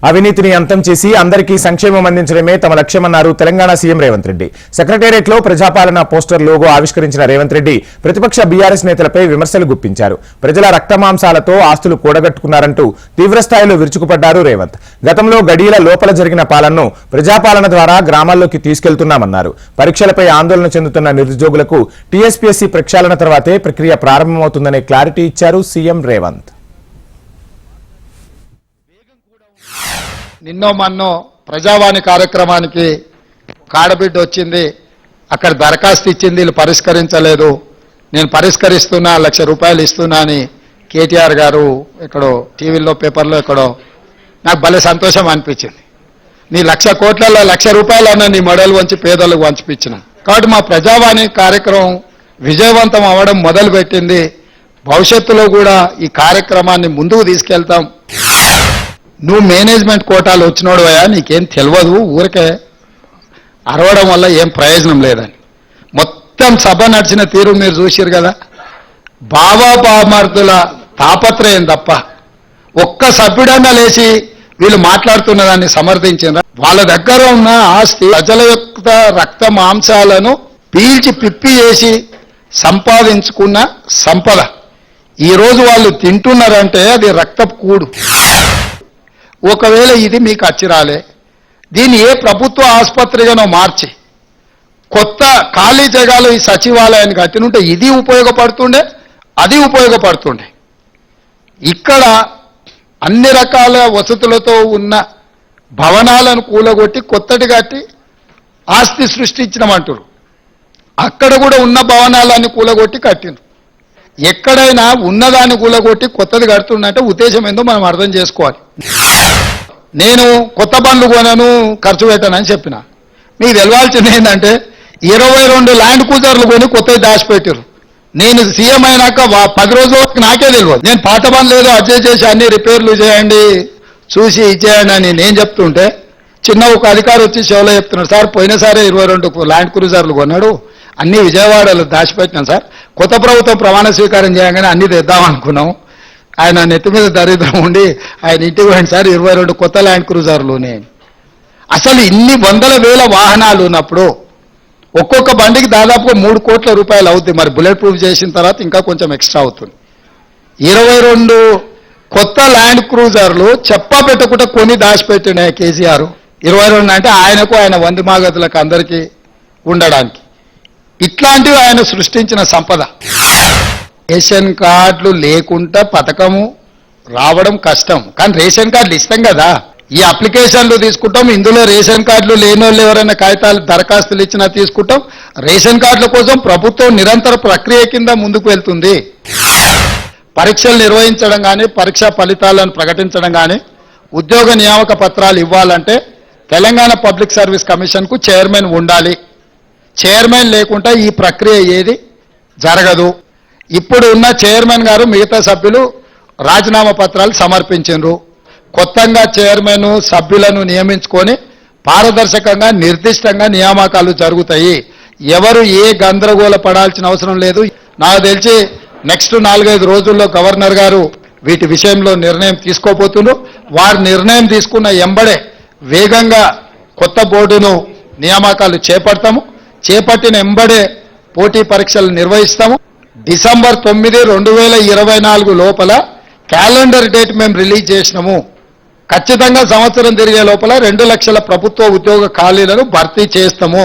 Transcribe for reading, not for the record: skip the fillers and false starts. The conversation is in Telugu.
అవినీతిని అంతం చేసి అందరికీ సంక్షేమం అందించడమే తమ లక్ష్యమన్నారు తెలంగాణ సీఎం రేవంత్ రెడ్డి. సెక్రటేరియట్ లో ప్రజాపాలన పోస్టర్ లోగో ఆవిష్కరించిన రేవంత్ రెడ్డి ప్రతిపక్ష బీఆర్ఎస్ నేతలపై విమర్శలు గుప్పించారు. ప్రజల రక్తమాంసాలతో ఆస్తులు కూడగట్టుకున్నారంటూ తీవ్రస్థాయిలో విరుచుకుపడ్డారు రేవంత్. గతంలో గడియల లోపల జరిగిన పాలనను ప్రజాపాలన ద్వారా గ్రామాల్లోకి తీసుకెళ్తున్నామన్నారు. పరీక్షలపై ఆందోళన చెందుతున్న నిరుద్యోగులకు టీఎస్పీఎస్సీ ప్రక్షాళన తర్వాతే ప్రక్రియ ప్రారంభమవుతుందనే క్లారిటీ ఇచ్చారు సీఎం రేవంత్. నిన్నో మన్నో ప్రజావాణి కార్యక్రమానికి కాడబిడ్డ వచ్చింది, అక్కడ దరఖాస్తు ఇచ్చింది, వీళ్ళు పరిష్కరించలేదు, నేను పరిష్కరిస్తున్నా, ₹1,00,000 ఇస్తున్నా అని కేటీఆర్ గారు ఎక్కడో టీవీలో పేపర్లో ఎక్కడో నాకు భలే సంతోషం అనిపించింది. నీ 1,00,000 కోట్లలో ₹1,00,000 అన్న నీ మెడలు వంచి పేదలకు వంచిపించిన. కాబట్టి మా ప్రజావాణి కార్యక్రమం విజయవంతం అవ్వడం మొదలుపెట్టింది. భవిష్యత్తులో కూడా ఈ కార్యక్రమాన్ని ముందుకు తీసుకెళ్తాం. నువ్వు మేనేజ్మెంట్ కోటాలు వచ్చినోడువయా, నీకేం తెలియదు, ఊరికే అరవడం వల్ల ఏం ప్రయోజనం లేదని మొత్తం సభ నడిచిన తీరు మీరు చూసిరు కదా. బామర్దుల తాపత్రయం తప్ప ఒక్క సభ్యుడన్నా లేచి వీళ్ళు మాట్లాడుతున్న దాన్ని సమర్థించిన. వాళ్ళ దగ్గర ఉన్న ఆస్తి ప్రజల యొక్క రక్త మాంసాలను పీల్చి పిప్పి చేసి సంపాదించుకున్న సంపద. ఈరోజు వాళ్ళు తింటున్నారంటే అది రక్తపు కూడు. ఒకవేళ ఇది మీకు అచ్చిరాలే, దీన్ని ఏ ప్రభుత్వ ఆసుపత్రిగానో మార్చి కొత్త ఖాళీ జగాలు ఈ సచివాలయాన్ని కట్టినుంటే ఇది ఉపయోగపడుతుండే, అది ఉపయోగపడుతుండే. ఇక్కడ అన్ని రకాల వసతులతో ఉన్న భవనాలను కూలగొట్టి కొత్తటి కట్టి ఆస్తి సృష్టించినమంటారు. అక్కడ కూడా ఉన్న భవనాలన్నీ కూలగొట్టి కట్టిన. ఎక్కడైనా ఉన్నదాన్ని కూలగొట్టి కొత్తది కడుతున్నట్టే ఉద్దేశం ఏందో మనం అర్థం చేసుకోవాలి. నేను కొత్త బండ్లు కొనను, ఖర్చు పెట్టానని చెప్పిన. మీకు తెలవాల్సింది ఏంటంటే 22 ల్యాండ్ క్రూజర్లు కొని కొత్తవి దాచిపెట్టారు. నేను సీఎం అయినాక 10 రోజులకు నాకే తెలియదు. నేను పాత బండ్లు ఏదో అడ్జస్ట్ చేసి అన్ని రిపేర్లు చేయండి, చూసి ఇచ్చేయండి అని నేను చెప్తుంటే చిన్న ఒక అధికారి వచ్చి షోలో చెప్తున్నాడు, సార్ పోయినసారి 22 ల్యాండ్ క్రూజర్లు కొన్నాడు, అన్ని విజయవాడలో దాచిపెట్టినాం సార్, కొత్త ప్రభుత్వం ప్రమాణ స్వీకారం చేయగానే అన్ని తెద్దామనుకున్నాం. ఆయన నెత్తి మీద దరిద్రం ఉండి ఆయన ఇంటికి పోయింది సార్, 22 కొత్త ల్యాండ్ క్రూజర్లునే. అసలు ఇన్ని వందల వేల వాహనాలు ఉన్నప్పుడు ఒక్కొక్క బండికి దాదాపుగా ₹3 కోట్ల అవుతుంది. మరి బుల్లెట్ ప్రూఫ్ చేసిన తర్వాత ఇంకా కొంచెం ఎక్స్ట్రా అవుతుంది. 22 కొత్త ల్యాండ్ క్రూజర్లు చెప్పా పెట్టకుండా కొని దాచిపెట్టిన కేసీఆర్. 22 అంటే ఆయనకు, ఆయన వంది మాగతులకు అందరికీ ఉండడానికి. ఇట్లాంటివి ఆయన సృష్టించిన సంపద. రేషన్ కార్డులు లేకుండా పథకము రావడం కష్టం, కానీ రేషన్ కార్డులు ఇస్తాం కదా. ఈ అప్లికేషన్లు తీసుకుంటాం, ఇందులో రేషన్ కార్డులు లేని వాళ్ళు ఎవరైనా కాగితాలు దరఖాస్తులు ఇచ్చినా తీసుకుంటాం. రేషన్ కార్డుల కోసం ప్రభుత్వం నిరంతర ప్రక్రియ కింద ముందుకు వెళ్తుంది. పరీక్షలు నిర్వహించడం కానీ, పరీక్షా ఫలితాలను ప్రకటించడం కానీ, ఉద్యోగ నియామక పత్రాలు ఇవ్వాలంటే తెలంగాణ పబ్లిక్ సర్వీస్ కమిషన్కు చైర్మన్ ఉండాలి. చైర్మన్ లేకుండా ఈ ప్రక్రియ ఏది జరగదు. ఇప్పుడు ఉన్న చైర్మన్ గారు మిగతా సభ్యులు రాజీనామా పత్రాలు సమర్పించారు. కొత్తగా చైర్మన్ సభ్యులను నియమించుకొని పారదర్శకంగా నిర్దిష్టంగా నియామకాలు జరుగుతాయి. ఎవరు ఏ గందరగోళ పడాల్సిన అవసరం లేదు. నాకు తెలిసి నెక్స్ట్ 4-5 రోజుల్లో గవర్నర్ గారు వీటి విషయంలో నిర్ణయం తీసుకోబోతున్నారు. వారు నిర్ణయం తీసుకున్న ఎంబడే వేగంగా కొత్త బోర్డును నియామకాలు చేపడతాము. చేపట్టిన ఎంబడే పోటీ పరీక్షలు నిర్వహిస్తాము. డిసెంబర్ 9, 2024 లోపల క్యాలెండర్ డేట్ మేము రిలీజ్ చేసినాము. ఖచ్చితంగా సంవత్సరం తిరిగే లోపల 2 లక్షల ప్రభుత్వ ఉద్యోగ ఖాళీలను భర్తీ చేస్తాము.